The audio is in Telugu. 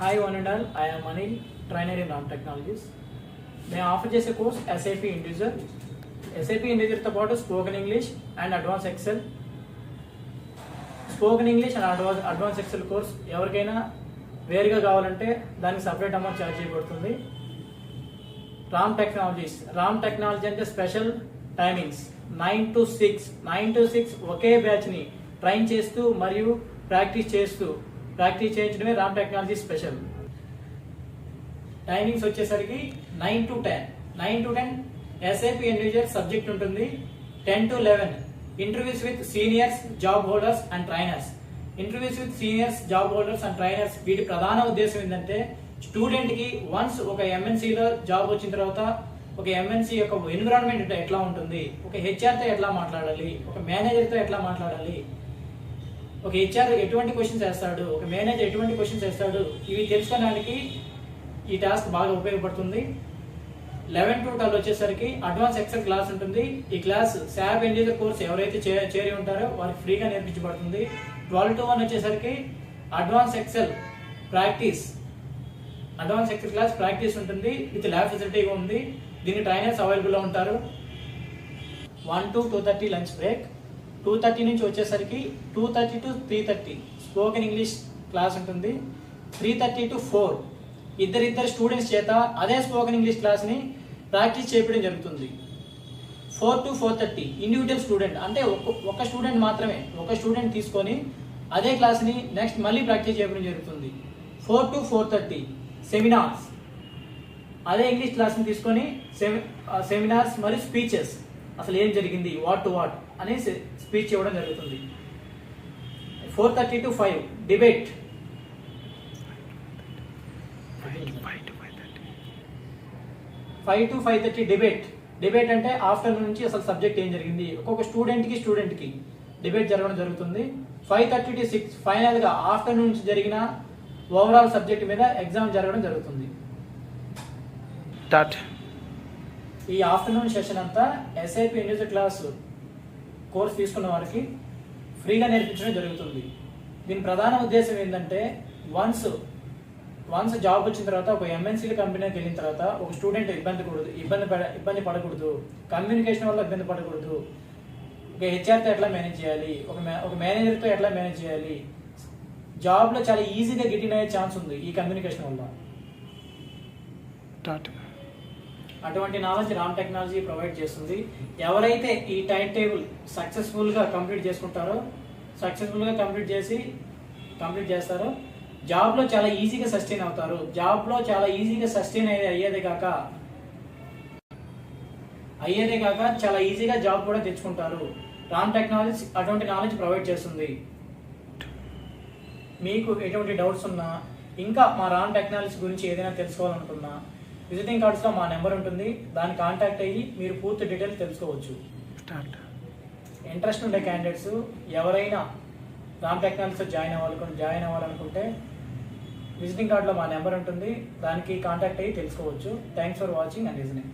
Hi one and all, I am Anil, trainer in RAM Technologies. May I offer just a course SAP Individual. SAP Individual తో పాటు spoken English and advance excel. Spoken English and advance excel course ఎవరికైనా వేరుగా కావాలంటే దానికి సపరేట్ అమౌంట్ ఛార్జ్ చేయబడుతుంది. రామ్ టెక్నాలజీ అంటే స్పెషల్ టైమింగ్స్ 9 to 6 ఒకే బ్యాచ్ని ట్రైన్ చేస్తూ మరియు ప్రాక్టీస్ చేయించడమే రామ్ టెక్నాలజీ స్పెషల్. టైమింగ్స్ వచ్చేసరికి 9 to 10 SAP ఇండివిజువల్ సబ్జెక్ట్ ఉంటుంది. 10 to 11 interviews with seniors, job holders and trainers. Interviews with seniors, job holders and trainers వీటి ప్రధాన ఉద్దేశం ఏంటంటే స్టూడెంట్ కి వన్స్ ఒక ఎంఎన్సీలో జాబ్ వచ్చిన తర్వాత ఒక ఎంఎన్సీ యొక్క ఎన్విరాన్మెంట్ ఎట్లా ఉంటుంది, ఒక హెచ్ఆర్తో ఎట్లా మాట్లాడాలి, ఒక మేనేజర్తో ఎట్లా మాట్లాడాలి, ఒక హెచ్ఆర్ ఎటువంటి క్వశ్చన్స్ వేస్తాడు, ఒక మేనేజర్ ఎటువంటి క్వశ్చన్స్ వేస్తాడు, ఇవి తెలుసుకోవడానికి ఈ టాస్క్ బాగా ఉపయోగపడుతుంది. 11 to 12 వచ్చేసరికి అడ్వాన్స్ ఎక్సెల్ క్లాస్ ఉంటుంది. ఈ క్లాస్ SAP ఇండివిజువల్ కోర్స్ ఎవరైతే చేరి ఉంటారో వారికి ఫ్రీగా నేర్పించబడుతుంది. 12 to 1 వచ్చేసరికి అడ్వాన్స్ ఎక్సెల్ క్లాస్ ప్రాక్టీస్ ఉంటుంది. విత్ ల్యాబ్ ఫెసిలిటీగా ఉంది. దీనికి ట్రైనర్స్ అవైలబుల్లో ఉంటారు. 1 to 2:30 లంచ్ బ్రేక్. 2:30 నుంచి వచ్చేసరికి 2:30 to 3:30 స్పోకెన్ ఇంగ్లీష్ క్లాస్ ఉంటుంది. 3:30 to 4 ఇద్దరు స్టూడెంట్స్ చేత అదే స్పోకెన్ ఇంగ్లీష్ క్లాస్ని ప్రాక్టీస్ చేయడం జరుగుతుంది. 4 to 4:30 ఇండివిజువల్ స్టూడెంట్ అంటే ఒక స్టూడెంట్ మాత్రమే, ఒక స్టూడెంట్ తీసుకొని అదే క్లాస్ని నెక్స్ట్ మళ్ళీ ప్రాక్టీస్ చేయడం జరుగుతుంది. 4 to 4:30 సెమినార్స్, అదే ఇంగ్లీష్ క్లాస్ని తీసుకొని సెమినార్స్ మరియు స్పీచెస్, అసలు ఏం జరిగింది, వాట్ టు వాట్ అనే స్పీచ్ ఇవ్వడం జరుగుతుంది. 4:30 to 5 డిబేట్. 5 to 5:30 డిబేట్ అంటే ఆఫ్టర్నూన్ నుంచి అసలు సబ్జెక్ట్ ఏం జరిగింది, ఒక్కొక్క స్టూడెంట్కి డిబేట్ జరగడం జరుగుతుంది. 5:30 to 6 ఫైనల్గా ఆఫ్టర్నూన్ నుంచి జరిగిన ఓవరాల్ సబ్జెక్ట్ మీద ఎగ్జామ్ జరగడం జరుగుతుంది. ఈ ఆఫ్టర్నూన్ సెషన్ అంతా SAP ఇండివిజువల్ క్లాస్ కోర్స్ తీసుకున్న వారికి ఫ్రీగా నేర్పించడం జరుగుతుంది. దీని ప్రధాన ఉద్దేశం ఏంటంటే వన్స్ జాబ్ వచ్చిన తర్వాత ఒక ఎంఎన్సీ కంపెనీకి వెళ్ళిన తర్వాత ఒక స్టూడెంట్ ఇబ్బంది పడకూడదు, కమ్యూనికేషన్ వల్ల ఇబ్బంది పడకూడదు, ఒక హెచ్ఆర్తో ఎట్లా మేనేజ్ చేయాలి, ఒక మేనేజర్తో ఎట్లా మేనేజ్ చేయాలి, జాబ్లో చాలా ఈజీగా గెటిన్ అయ్యే ఛాన్స్ ఉంది ఈ కమ్యూనికేషన్ వల్ల. అటువంటి నాలెడ్జ్ రామ్ టెక్నాలజీ ప్రొవైడ్ చేస్తుంది. ఎవరైతే ఈ టైం టేబుల్ సక్సెస్ఫుల్గా కంప్లీట్ చేస్తారో జాబ్లో చాలా ఈజీగా సస్టైన్ అవుతారు. జాబ్లో చాలా ఈజీగా సస్టైన్ అయ్యేదే కాక చాలా ఈజీగా జాబ్ కూడా తెచ్చుకుంటారు. రామ్ టెక్నాలజీ అటువంటి నాలెడ్జ్ ప్రొవైడ్ చేస్తుంది. మీకు ఎటువంటి డౌట్స్ ఉన్నా, ఇంకా మా రామ్ టెక్నాలజీ గురించి ఏదైనా తెలుసుకోవాలనుకున్నా విజిటింగ్ కార్డ్స్లో మా నెంబర్ ఉంటుంది, దాన్ని కాంటాక్ట్ అయ్యి మీరు పూర్తి డీటెయిల్స్ తెలుసుకోవచ్చు. ఇంట్రెస్ట్ ఉండే క్యాండిడేట్స్ ఎవరైనా రామ్ టెక్నాలజీతో జాయిన్ అవ్వాలనుకుంటే విజిటింగ్ కార్డ్లో మా నెంబర్ ఉంటుంది, దానికి కాంటాక్ట్ అయ్యి తెలుసుకోవచ్చు. Thanks for watching and listening.